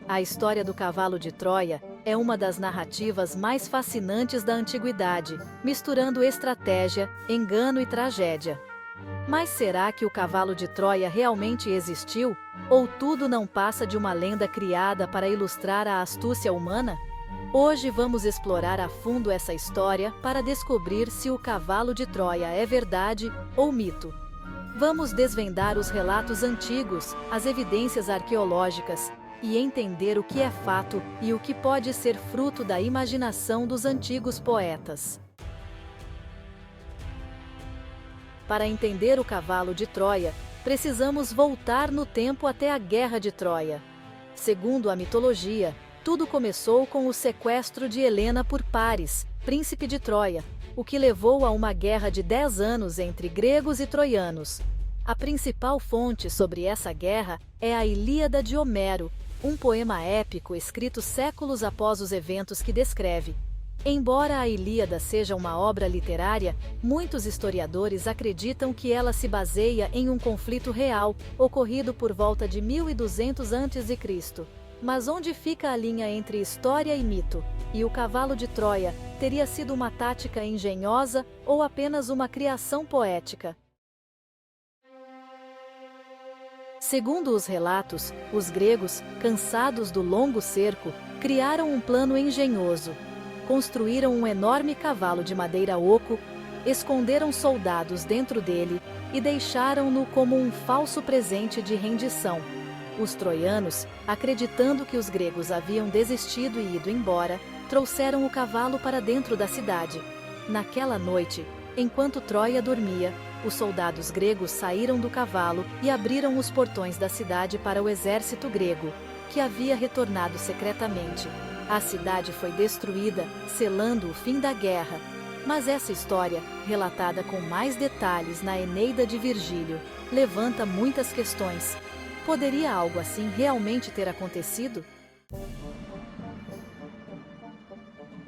A história do cavalo de Troia é uma das narrativas mais fascinantes da antiguidade, misturando estratégia, engano e tragédia. Mas será que o cavalo de Troia realmente existiu? Ou tudo não passa de uma lenda criada para ilustrar a astúcia humana? Hoje vamos explorar a fundo essa história para descobrir se o cavalo de Troia é verdade ou mito. Vamos desvendar os relatos antigos, as evidências arqueológicas, e entender o que é fato e o que pode ser fruto da imaginação dos antigos poetas. Para entender o cavalo de Troia, precisamos voltar no tempo até a Guerra de Troia. Segundo a mitologia, tudo começou com o sequestro de Helena por Paris, príncipe de Troia, o que levou a uma guerra de 10 anos entre gregos e troianos. A principal fonte sobre essa guerra é a Ilíada de Homero, um poema épico escrito séculos após os eventos que descreve. Embora a Ilíada seja uma obra literária, muitos historiadores acreditam que ela se baseia em um conflito real, ocorrido por volta de 1200 a.C. Mas onde fica a linha entre história e mito? E o cavalo de Troia teria sido uma tática engenhosa ou apenas uma criação poética? Segundo os relatos, os gregos, cansados do longo cerco, criaram um plano engenhoso. Construíram um enorme cavalo de madeira oco, esconderam soldados dentro dele e deixaram-no como um falso presente de rendição. Os troianos, acreditando que os gregos haviam desistido e ido embora, trouxeram o cavalo para dentro da cidade. Naquela noite, enquanto Troia dormia, os soldados gregos saíram do cavalo e abriram os portões da cidade para o exército grego, que havia retornado secretamente. A cidade foi destruída, selando o fim da guerra. Mas essa história, relatada com mais detalhes na Eneida de Virgílio, levanta muitas questões. Poderia algo assim realmente ter acontecido?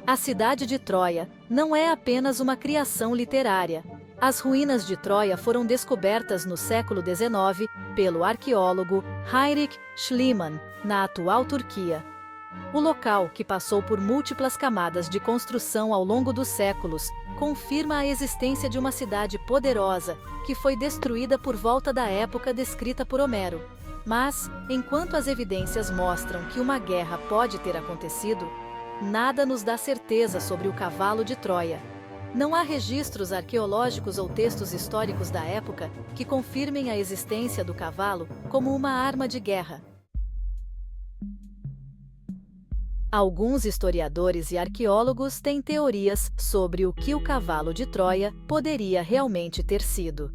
A cidade de Troia não é apenas uma criação literária. As ruínas de Troia foram descobertas no século XIX pelo arqueólogo Heinrich Schliemann, na atual Turquia. O local, que passou por múltiplas camadas de construção ao longo dos séculos, confirma a existência de uma cidade poderosa, que foi destruída por volta da época descrita por Homero. Mas, enquanto as evidências mostram que uma guerra pode ter acontecido, nada nos dá certeza sobre o cavalo de Troia. Não há registros arqueológicos ou textos históricos da época que confirmem a existência do cavalo como uma arma de guerra. Alguns historiadores e arqueólogos têm teorias sobre o que o cavalo de Troia poderia realmente ter sido.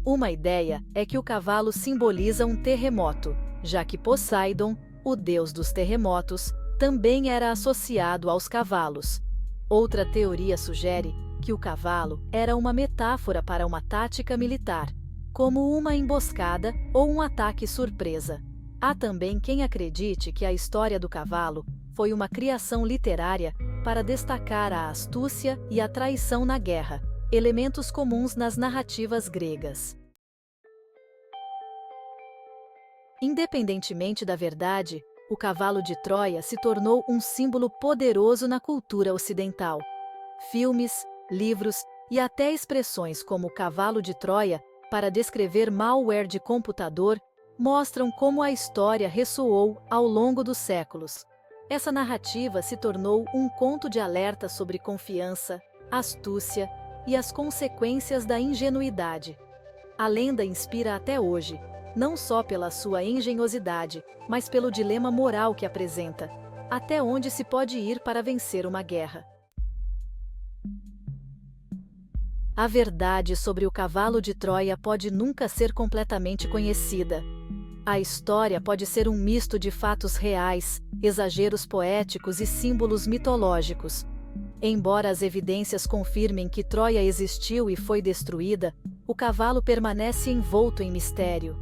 Uma ideia é que o cavalo simboliza um terremoto, já que Poseidon, o deus dos terremotos, também era associado aos cavalos. Outra teoria sugere que o cavalo era uma metáfora para uma tática militar, como uma emboscada ou um ataque surpresa. Há também quem acredite que a história do cavalo foi uma criação literária para destacar a astúcia e a traição na guerra, elementos comuns nas narrativas gregas. Independentemente da verdade, o cavalo de Troia se tornou um símbolo poderoso na cultura ocidental. Filmes, livros e até expressões como cavalo de Troia para descrever malware de computador mostram como a história ressoou ao longo dos séculos. Essa narrativa se tornou um conto de alerta sobre confiança, astúcia e as consequências da ingenuidade. A lenda inspira até hoje, não só pela sua engenhosidade, mas pelo dilema moral que apresenta: até onde se pode ir para vencer uma guerra? A verdade sobre o cavalo de Troia pode nunca ser completamente conhecida. A história pode ser um misto de fatos reais, exageros poéticos e símbolos mitológicos. Embora as evidências confirmem que Troia existiu e foi destruída, o cavalo permanece envolto em mistério.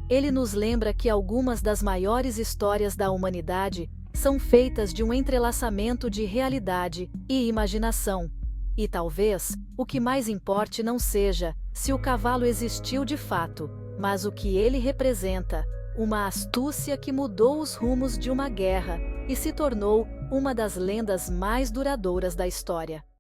Ele nos lembra que algumas das maiores histórias da humanidade são feitas de um entrelaçamento de realidade e imaginação. E talvez, o que mais importe não seja se o cavalo existiu de fato, mas o que ele representa, uma astúcia que mudou os rumos de uma guerra e se tornou uma das lendas mais duradouras da história.